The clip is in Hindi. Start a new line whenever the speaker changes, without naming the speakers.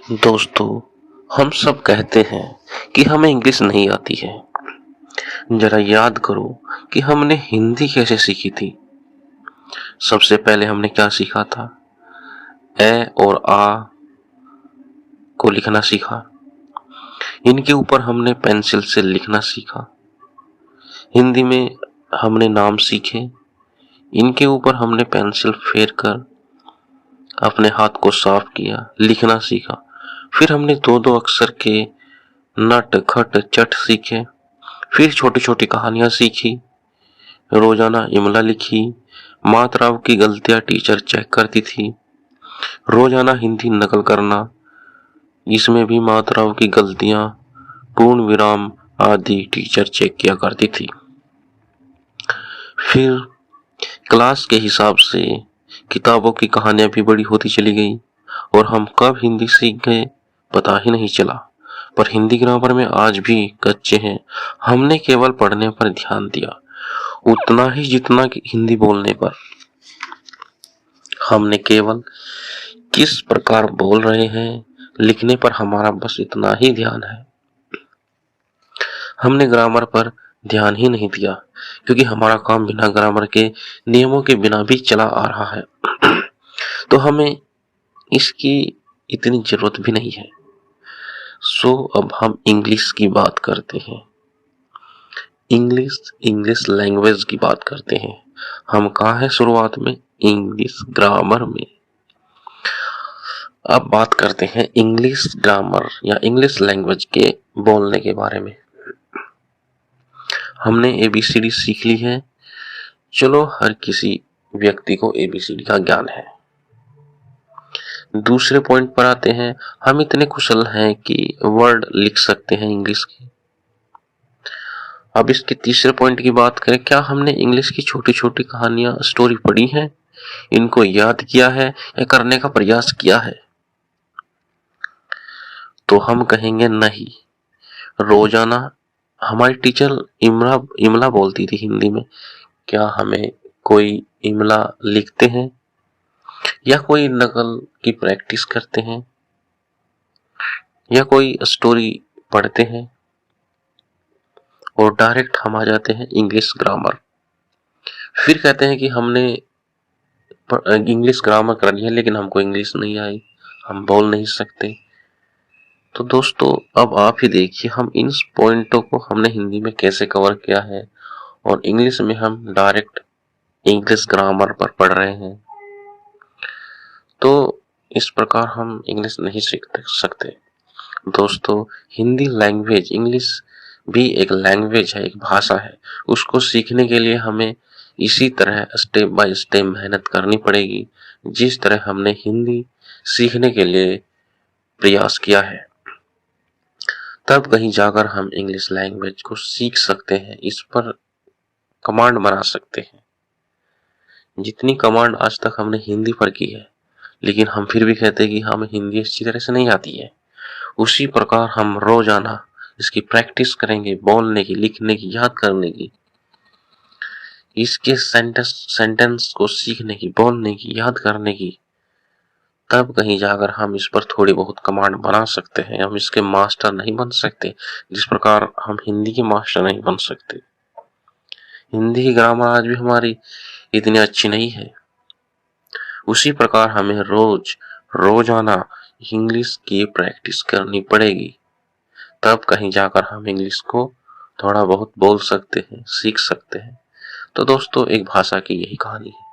दोस्तों, हम सब कहते हैं कि हमें इंग्लिश नहीं आती है। जरा याद करो कि हमने हिंदी कैसे सीखी थी। सबसे पहले हमने क्या सीखा था? ए और आ को लिखना सीखा। इनके ऊपर हमने पेंसिल से लिखना सीखा। हिंदी में हमने नाम सीखे। इनके ऊपर हमने पेंसिल फेर कर अपने हाथ को साफ किया, लिखना सीखा। फिर हमने दो दो अक्षर के नट खट चट सीखे। फिर छोटी छोटी कहानियां सीखी, रोजाना इमला लिखी। मात्राओं की गलतियां टीचर चेक करती थी। रोजाना हिंदी नकल करना, इसमें भी मात्राओं की गलतियां, पूर्ण विराम आदि टीचर चेक किया करती थी। फिर क्लास के हिसाब से किताबों की कहानियां भी बड़ी होती चली गई और हम कब हिंदी सीख गए पता ही नहीं चला। पर हिंदी ग्रामर में आज भी कच्चे हैं। हमने केवल पढ़ने पर ध्यान दिया, उतना ही जितना कि हिंदी बोलने पर। हमने केवल किस प्रकार बोल रहे हैं, लिखने पर हमारा बस इतना ही ध्यान है। हमने ग्रामर पर ध्यान ही नहीं दिया क्योंकि हमारा काम बिना ग्रामर के नियमों के बिना भी चला आ रहा है। तो हमें इसकी इतनी जरूरत भी नहीं है। सो अब हम इंग्लिश की बात करते हैं। इंग्लिश लैंग्वेज की बात करते हैं। हम कहाँ हैं शुरुआत में? इंग्लिश ग्रामर में। अब बात करते हैं इंग्लिश ग्रामर या इंग्लिश लैंग्वेज के बोलने के बारे में। हमने एबीसीडी सीख ली है। चलो, हर किसी व्यक्ति को एबीसीडी का ज्ञान है। दूसरे पॉइंट पर आते हैं। हम इतने कुशल हैं कि वर्ड लिख सकते हैं इंग्लिश के। अब इसके तीसरे पॉइंट की बात करें, क्या हमने इंग्लिश की छोटी छोटी कहानियां, स्टोरी पढ़ी है, इनको याद किया है या करने का प्रयास किया है? तो हम कहेंगे नहीं। रोजाना हमारी टीचर इमला बोलती थी हिंदी में। क्या हमें कोई इमला लिखते हैं या कोई नकल की प्रैक्टिस करते हैं या कोई स्टोरी पढ़ते हैं और डायरेक्ट हम आ जाते हैं इंग्लिश ग्रामर। फिर कहते हैं कि हमने इंग्लिश ग्रामर कर लिया लेकिन हमको इंग्लिश नहीं आई, हम बोल नहीं सकते। तो दोस्तों, अब आप ही देखिए हम इन पॉइंटों को हमने हिंदी में कैसे कवर किया है और इंग्लिश में हम डायरेक्ट इंग्लिश ग्रामर पर पढ़ रहे हैं। तो इस प्रकार हम इंग्लिश नहीं सीख सकते। दोस्तों, हिंदी लैंग्वेज, इंग्लिश भी एक लैंग्वेज है, एक भाषा है। उसको सीखने के लिए हमें इसी तरह स्टेप बाय स्टेप मेहनत करनी पड़ेगी, जिस तरह हमने हिंदी सीखने के लिए प्रयास किया है। तब कहीं जाकर हम इंग्लिश लैंग्वेज को सीख सकते हैं, इस पर कमांड बना सकते हैं। जितनी कमांड आज तक हमने हिंदी पर की है, लेकिन हम फिर भी कहते हैं कि हमें हिंदी अच्छी तरह से नहीं आती है। उसी प्रकार हम रोजाना इसकी प्रैक्टिस करेंगे, बोलने की, लिखने की, याद करने की, इसके सेंटेंस को सीखने की, बोलने की, याद करने की। तब कहीं जाकर हम इस पर थोड़ी बहुत कमांड बना सकते हैं। हम इसके मास्टर नहीं बन सकते, जिस प्रकार हम हिंदी के मास्टर नहीं बन सकते। हिंदी की ग्रामर आज भी हमारी इतनी अच्छी नहीं है। उसी प्रकार हमें रोजाना इंग्लिश की प्रैक्टिस करनी पड़ेगी। तब कहीं जाकर हम इंग्लिश को थोड़ा बहुत बोल सकते हैं, सीख सकते हैं। तो दोस्तों, एक भाषा की यही कहानी है।